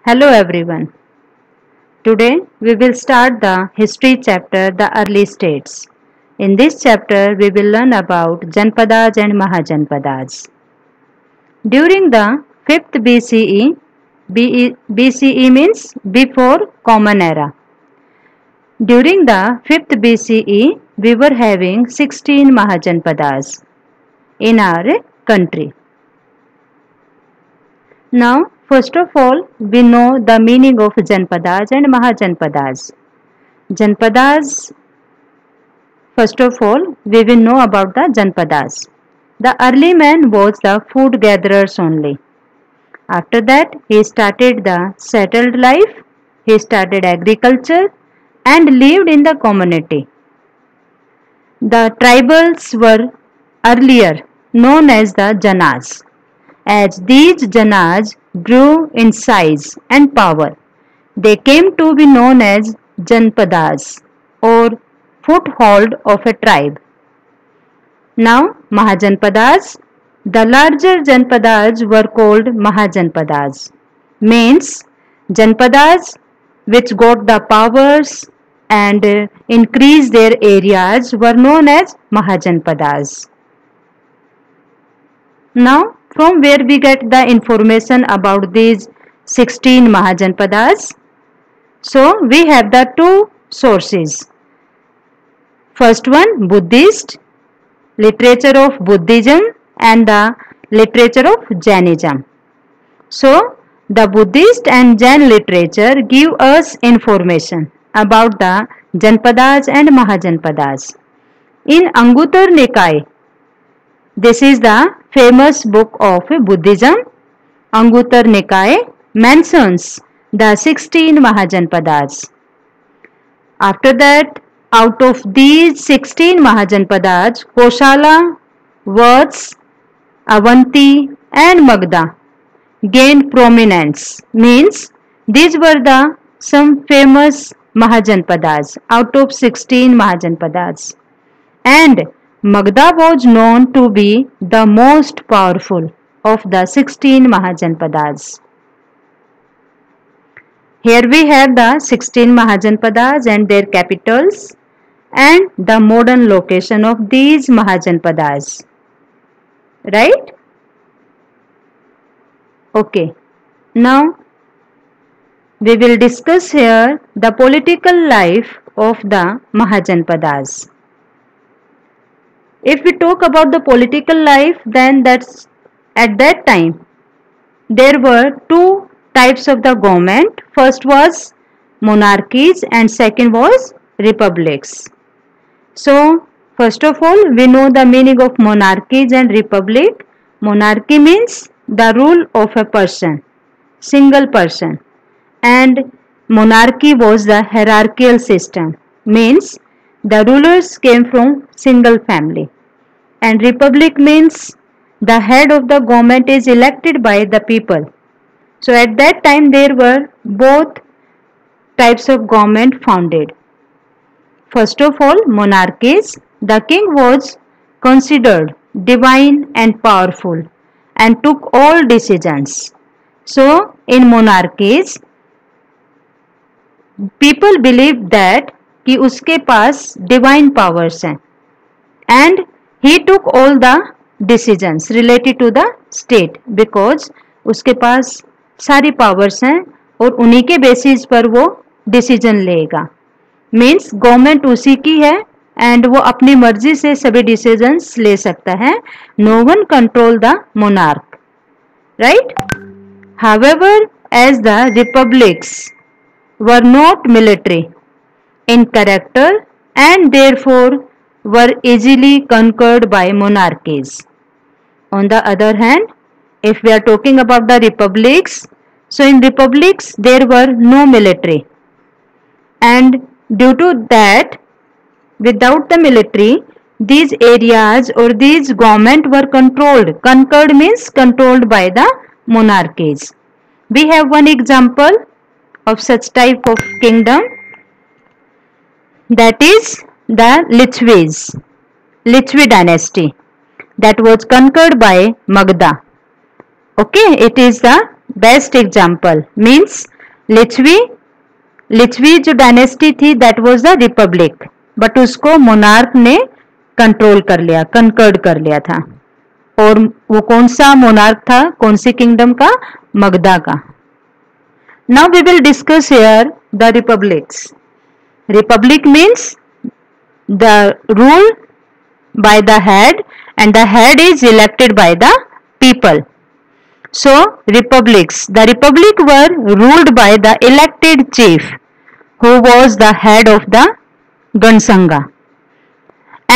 Hello everyone. Today we will start the history chapter, the early states. In this chapter we will learn about Janpadas and Mahajanpadas. During the 5th BCE, BCE means before Common Era. During the 5th BCE, we were having 16 Mahajanpadas in our country. Now, first of all, we know the meaning of Janpadas and Mahajanpadas. Janpadas, first of all, we will know about the Janpadas. The early man was the food gatherers only. After that, he started the settled life, he started agriculture and lived in the community. The tribals were earlier known as the Janas. As these Janas grew in size and power, they came to be known as Janpadas or foothold of a tribe. Now Mahajanpadas, the larger Janpadas were called Mahajanpadas, means Janpadas which got the powers and increased their areas were known as Mahajanpadas. Now, from where we get the information about these 16 Mahajanpadas? So, we have the two sources. First one, Buddhist, literature of Buddhism and the literature of Jainism. So, the Buddhist and Jain literature give us information about the Janpadas and Mahajanpadas. In Anguttara Nikaya, this is the famous book of Buddhism. Anguttara Nikaya mentions the 16 Mahajanpadas. After that, out of these 16 Mahajanpadas, Kosala, Vatsya, Avanti and Magadha gained prominence. Means these were the some famous Mahajanpadas out of 16 Mahajanpadas. And Magadha was known to be the most powerful of the 16 Mahajanpadas. Here we have the 16 Mahajanpadas and their capitals and the modern location of these Mahajanpadas. Right? Okay. Now we will discuss here the political life of the Mahajanpadas. If we talk about the political life, then that's at that time there were two types of the government. First was monarchies and second was republics. So first of all, we know the meaning of monarchies and republic. Monarchy means the rule of a person, single person, and monarchy was the hierarchical system, means the rulers came from single family. And republic means the head of the government is elected by the people. So at that time there were both types of government founded. First of all, monarchies, the king was considered divine and powerful and took all decisions. So in monarchies, people believed that कि उसके पास divine powers हैं and he took all the decisions related to the state because उसके पास सारी powers हैं और उन्हीं के basis पर वो decision लेगा. Means government उसी की है and वो अपनी मर्जी से सभी decisions ले सकता है. No one control the monarch. Right? However, as the republics were not military in character and therefore were easily conquered by monarchies. On the other hand, if we are talking about the republics, so in republics there were no military and due to that, without the military, these areas or these government were controlled. Conquered means controlled by the monarchies. We have one example of such type of kingdom, that is the Lichvi dynasty that was conquered by Magadha. Okay, it is the best example. Means Licchavi, Licchavi जो dynasty थी that was the Republic, but उसको monarch ने control कर लिया, conquered कर लिया था। और वो कौन सा मोनार्क था, कौन सी किंगडम का, मगधा का। Now we will discuss here the republics. Republic means the rule by the head and the head is elected by the people. So republics, the republic were ruled by the elected chief who was the head of the Gansanga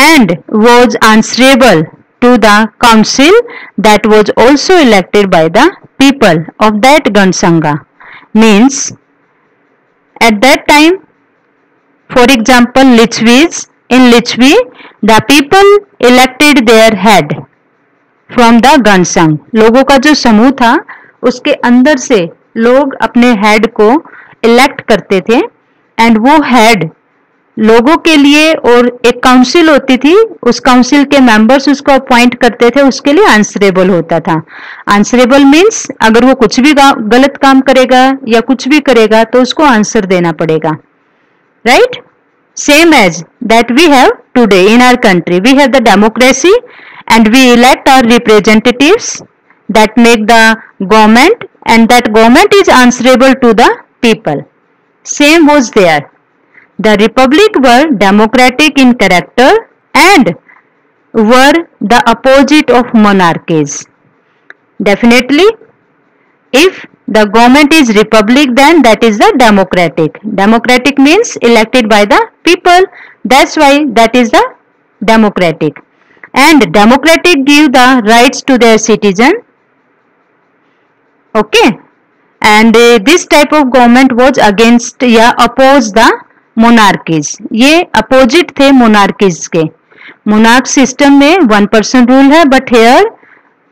and was answerable to the council that was also elected by the people of that Gansanga. Means at that time, for example, Lichvis, in Lichvi, the people elected their head from the Gansang. लोगों का जो समूह था उसके अंदर से लोग अपने हेड को इलेक्ट करते थे एंड वो हेड लोगों के लिए, और एक काउंसिल होती थी, उस काउंसिल के मेंबर्स उसको अपॉइंट करते थे, उसके लिए आंसरेबल होता था। आंसरेबल मीन्स अगर वो कुछ भी गलत काम करेगा या कुछ भी करेगा तो उसको आंसर देना पड़ेगा, right? Same as that we have today in our country. We have the democracy and we elect our representatives that make the government, and that government is answerable to the people. Same was there. The republic were democratic in character and were the opposite of monarchies. Definitely, if the government is republic, then that is the democratic. Democratic means elected by the people. That's why that is the democratic. And democratic give the rights to their citizen. Okay. And this type of government was against या oppose the monarchies. ये opposite थे monarchies के. Monarch system में one person rule है, but here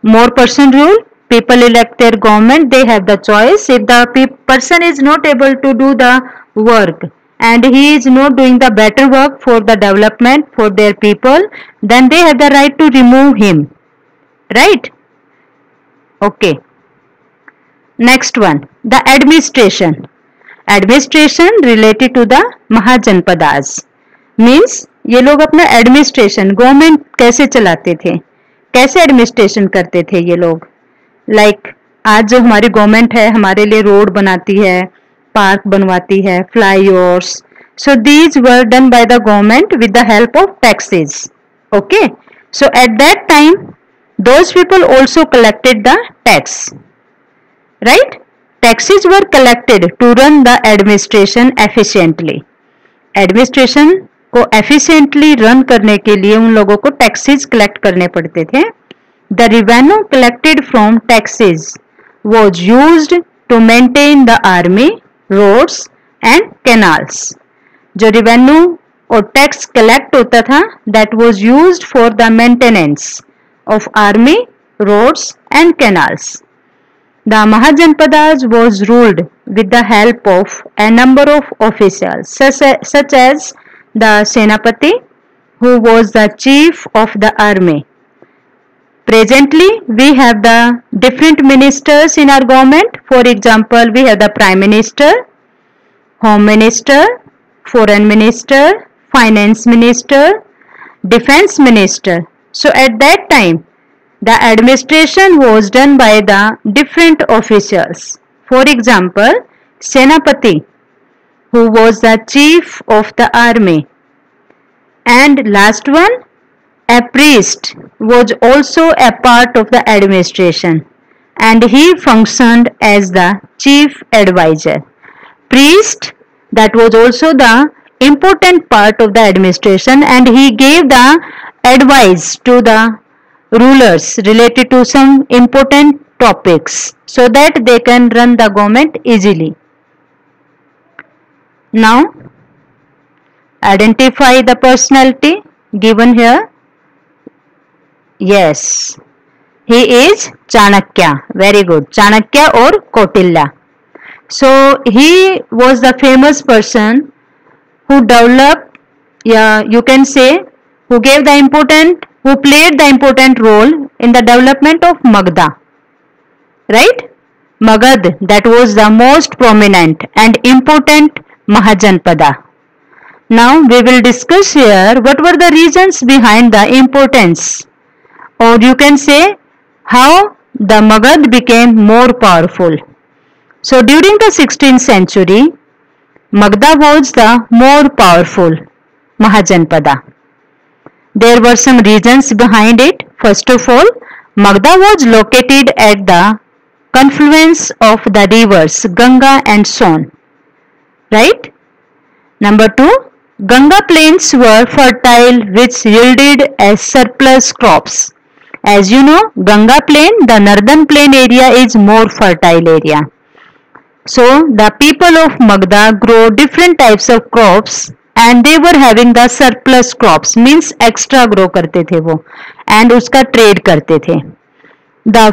more person rule. People elect their government, they have the choice. If the person is not able to do the work and he is not doing the better work for the development for their people, then they have the right to remove him, right? Okay. Next one, the administration. Administration related to the Mahajanpadas. Means ये लोग अपना administration, government कैसे चलाते थे, कैसे administration करते थे ये लोग। लाइक आज जो हमारी गवर्नमेंट है हमारे लिए रोड बनाती है, पार्क बनवाती है, flyovers, so these were done by the government with the help of taxes. Okay, so at that time those people also collected the tax, right? Taxes were collected to run the administration efficiently. Administration को efficiently run करने के लिए उन लोगों को taxes collect करने पड़ते थे. The revenue collected from taxes was used to maintain the army, roads and canals. जो revenue और tax collect होता था that was used for the maintenance of army, roads and canals. The Mahajanpadas was ruled with the help of a number of officials such as the Senapati, who was the chief of the army. Presently, we have the different ministers in our government. For example, we have the Prime Minister, Home Minister, Foreign Minister, Finance Minister, Defense Minister. So at that time, the administration was done by the different officials. For example, Senapati, who was the chief of the army. And last one, a priest was also a part of the administration and he functioned as the chief advisor. Priest, that was also the important part of the administration and he gave the advice to the rulers related to some important topics so that they can run the government easily. Now, identify the personality given here. Yes, he is Chanakya. Very good. Chanakya or Kautilya. So he was the famous person who developed, yeah, you can say, who played the important role in the development of Magda. Right? Magad, that was the most prominent and important Mahajanpada. Now we will discuss here what were the reasons behind the importance, or you can say how the Magad became more powerful. So during the 16th century, Magda was the more powerful Mahajanpada. There were some reasons behind it. First of all, Magda was located at the confluence of the rivers Ganga and Son. Right? Number 2, Ganga plains were fertile which yielded as surplus crops. As you know, Ganga plain, the northern plain area is more fertile area. So the people of Magda grow different types of crops and they were having the surplus crops, means extra grow करते थे वो and उसका trade करते थे. The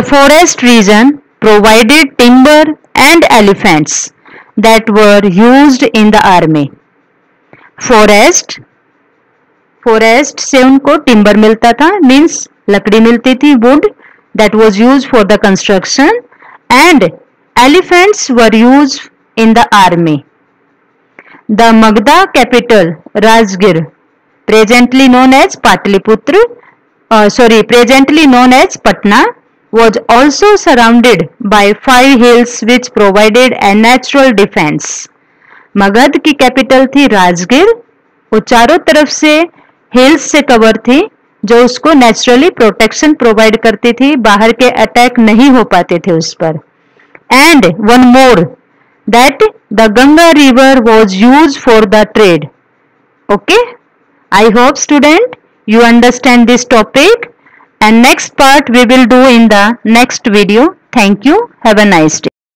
forest region provided timber and elephants that were used in the army. Forest से उनको timber मिलता था, means लकड़ी मिलती थी, wood that was used for the construction, and elephants were used in the army. The Magda capital, Rajgir, presently known as presently known as Patna, was also surrounded by 5 hills which provided a natural defense. Magadh की capital थी राजगिर, वो चारों तरफ से hills से cover थी जो उसको नेचुरली प्रोटेक्शन प्रोवाइड करती थी, बाहर के अटैक नहीं हो पाते थे उस पर. And one more, that the Ganga river was used for the trade. Okay, I hope student you understand this topic, and next part we will do in the next video. Thank you. Have a nice day.